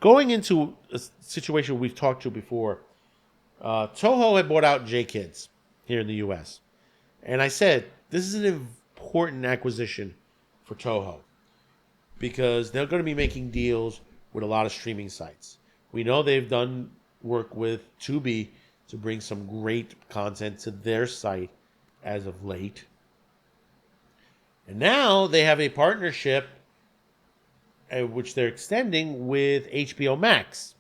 going into a situation we've talked to before, Toho had bought out GKIDS here in the U.S. And I said, this is an important acquisition for Toho because they're going to be making deals with a lot of streaming sites. We know they've done work with Tubi to bring some great content to their site as of late. And now they have a partnership which they're extending with HBO Max.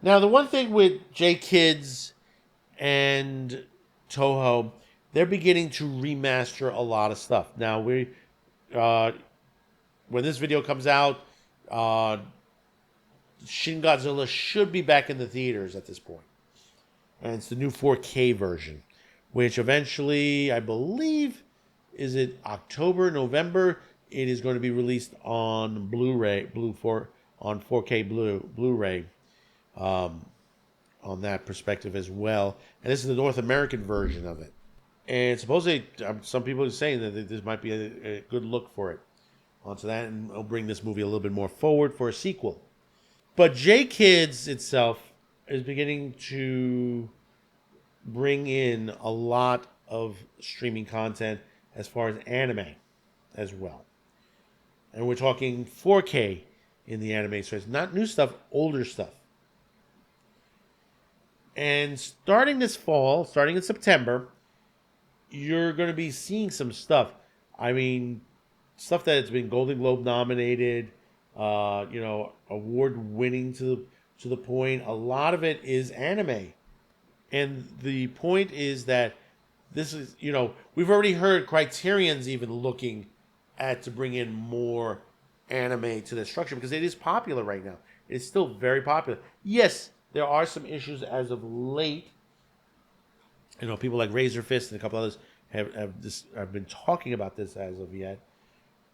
Now, the one thing with GKIDS and Toho, they're beginning to remaster a lot of stuff. Now, when this video comes out, Shin Godzilla should be back in the theaters at this point. And it's the new 4K version, which eventually, I believe, is it October, November? It is going to be released on Blu-ray, on 4K Blu-ray, on that perspective as well. And this is the North American version of it. And supposedly, some people are saying that this might be a good look for it onto that, and it'll bring this movie a little bit more forward for a sequel. But GKIDS itself is beginning to bring in a lot of streaming content as far as anime as well. And we're talking 4K in the anime, so it's not new stuff, older stuff. And starting this fall, starting in September, you're going to be seeing some stuff. I mean, stuff that has been Golden Globe nominated, award winning to the point. A lot of it is anime. And the point is that this is, we've already heard Criterion's even looking at to bring in more anime to the structure because it is popular right now. It's still very popular. Yes, there are some issues as of late. People like Razor Fist and a couple others have been talking about this as of yet.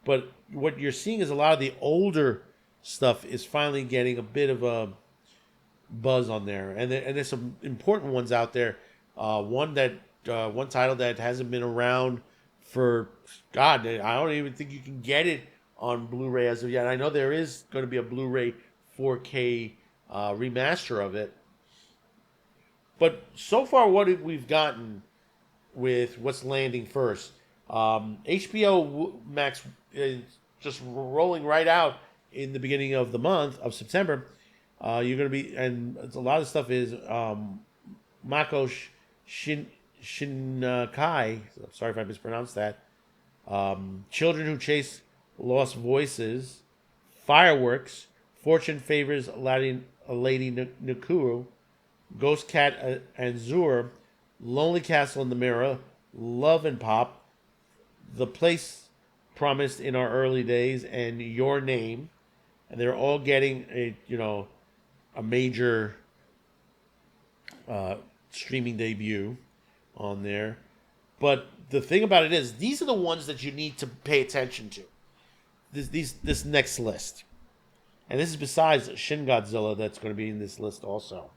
But what you're seeing is a lot of the older stuff is finally getting a bit of a buzz on there, and there's some important ones out there. One title that hasn't been around for I don't even think you can get it on Blu-ray as of yet. I know there is going to be a Blu-ray 4K remaster of it, but so far what we've gotten with what's landing first, HBO Max is just rolling right out in the beginning of the month of September. You're going to be, and a lot of stuff is Mako Shinkai. Sorry if I mispronounced that. Children Who Chase Lost Voices, Fireworks, Fortune Favors Lady Nakuru, Ghost Cat and Zur, Lonely Castle in the Mirror, Love and Pop, The Place Promised in Our Early Days, and Your Name. And they're all getting a major streaming debut on there. But the thing about it is, these are the ones that you need to pay attention to. This next list. And this is besides Shin Godzilla that's going to be in this list also.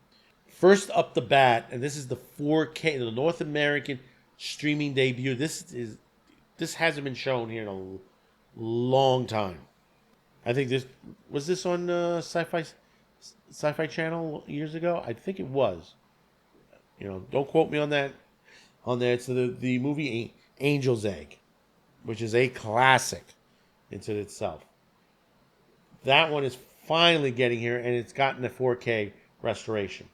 First up the bat, and this is the 4K, the North American streaming debut. This hasn't been shown here in a long time. I think this was on Sci-Fi Channel years ago. I think it was. Don't quote me on that. On there, it's the movie Angel's Egg, which is a classic into itself. That one is finally getting here, and it's gotten a 4K restoration.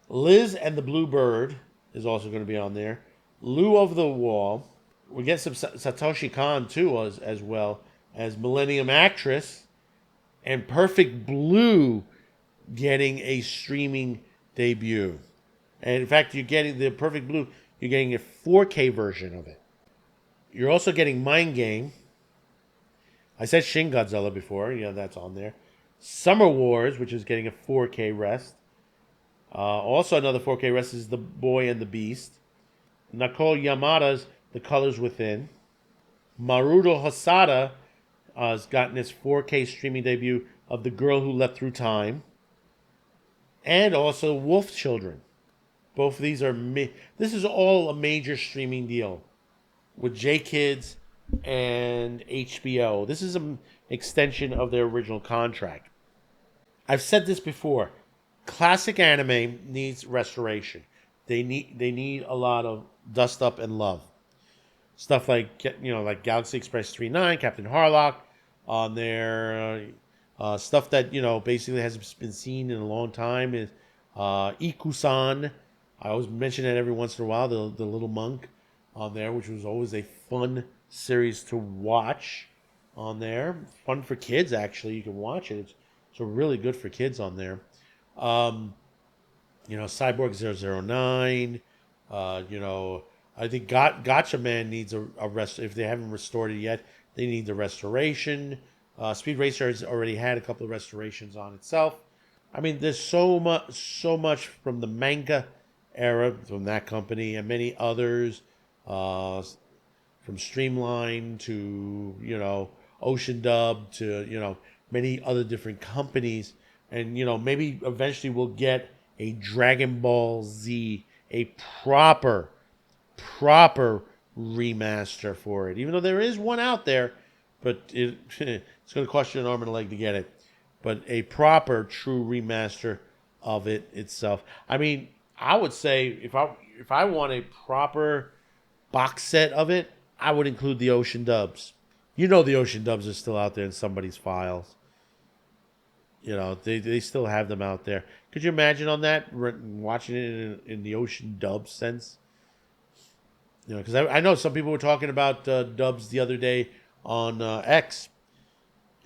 Liz and the Blue Bird is also going to be on there. Lou Over the Wall. We get some Satoshi Kon too, as well as Millennium Actress, and Perfect Blue getting a streaming debut. And in fact, you're getting the Perfect Blue. You're getting a 4K version of it. You're also getting Mind Game. I said Shin Godzilla before. That's on there. Summer Wars, which is getting a 4K rest. Also another 4K rest is The Boy and the Beast. Nakao Yamada's The Colors Within. Maruto Hosada has gotten its 4K streaming debut of The Girl Who Leapt Through Time. And also Wolf Children. Both of these are... This is all a major streaming deal with GKIDS and HBO. This is an extension of their original contract. I've said this before. Classic anime needs restoration. They need a lot of dust up and love. Stuff like like Galaxy Express 39, Captain Harlock on there. Stuff that basically hasn't been seen in a long time is Ikusan. I always mention it every once in a while. The little monk on there, which was always a fun series to watch on there. Fun for kids, actually. You can watch it. It's really good for kids on there. Cyborg 009. I think Gotcha Man needs a rest. If they haven't restored it yet, they need the restoration. Speed Racer has already had a couple of restorations on itself. I mean, there's so much from the manga era from that company and many others, from Streamline to Ocean Dub to many other different companies, and maybe eventually we'll get a Dragon Ball Z, a proper remaster for it. Even though there is one out there, but it's going to cost you an arm and a leg to get it. But a proper, true remaster of it itself. I mean, I would say if I want a proper box set of it, I would include the Ocean Dubs. The Ocean Dubs are still out there in somebody's files. They still have them out there. Could you imagine on that, watching it in the Ocean Dub sense? Because I know some people were talking about dubs the other day on X,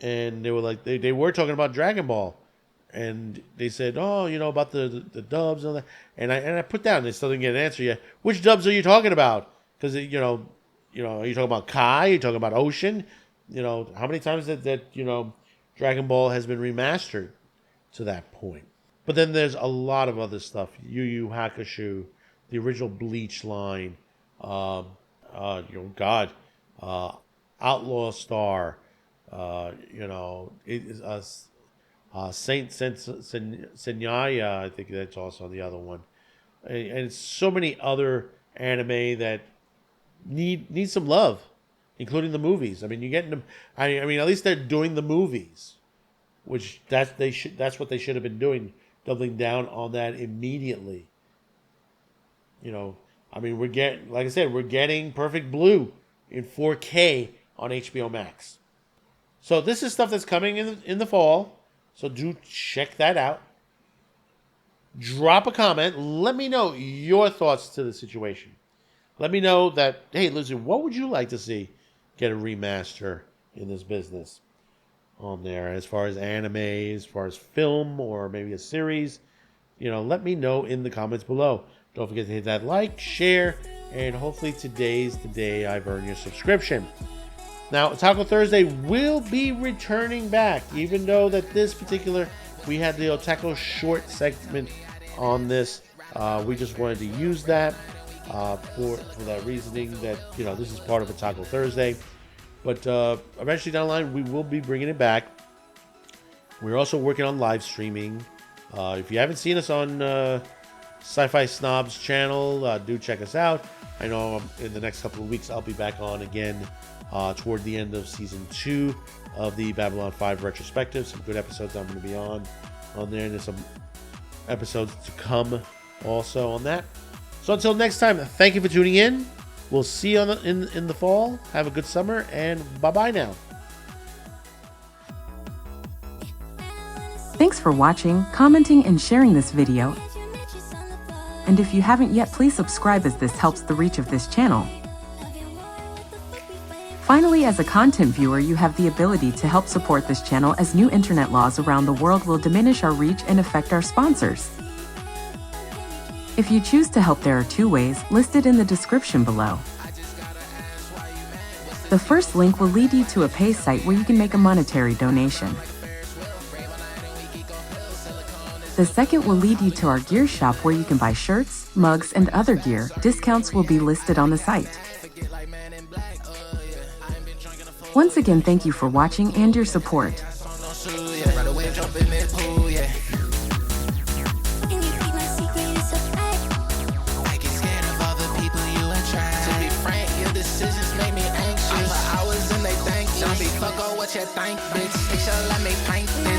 and they were like, they were talking about Dragon Ball, and they said, about the dubs and all that, and I put down, they still didn't get an answer yet. Which dubs are you talking about? Because are you talking about Kai? Are you talking about Ocean? How many times that Dragon Ball has been remastered to that point? But then there's a lot of other stuff. Yu Yu Hakusho, the original Bleach line, Outlaw Star, Saint Seiya, I think that's also the other one, and so many other anime that need some love, including the movies. I mean, you're getting them. I mean, at least they're doing the movies, which that's what they should have been doing, doubling down on that immediately. I mean, like I said, we're getting Perfect Blue in 4K on HBO Max. So this is stuff that's coming in the fall. So do check that out. Drop a comment. Let me know your thoughts to the situation. Let me know that, hey, listen, what would you like to see get a remaster in this business on there, as far as anime, as far as film, or maybe a series? Let me know in the comments below. Don't forget to hit that like, share, and hopefully today's the day I've earned your subscription. Now, Taco Thursday will be returning back, even though that this particular, we had the Otaku short segment on this. We just wanted to use that for that reasoning that, this is part of Otaku Thursday. But eventually down the line, we will be bringing it back. We're also working on live streaming. If you haven't seen us on Sci-Fi Snobs channel, do check us out. I know in the next couple of weeks I'll be back on again toward the end of season 2 of the Babylon 5 retrospective. Some good episodes I'm going to be on there, and there's some episodes to come also on that. So until next time, thank you for tuning in. We'll see you in the fall. Have a good summer, and bye-bye now. Thanks for watching, commenting, and sharing this video. And if you haven't yet, please subscribe, as this helps the reach of this channel. Finally, as a content viewer, you have the ability to help support this channel, as new internet laws around the world will diminish our reach and affect our sponsors. If you choose to help, there are 2 ways, listed in the description below. The first link will lead you to a pay site where you can make a monetary donation. The second will lead you to our gear shop, where you can buy shirts, mugs, and other gear. Discounts will be listed on the site. Once again, thank you for watching and your support. Fuck all what you think, bitch. Make sure let me paint this.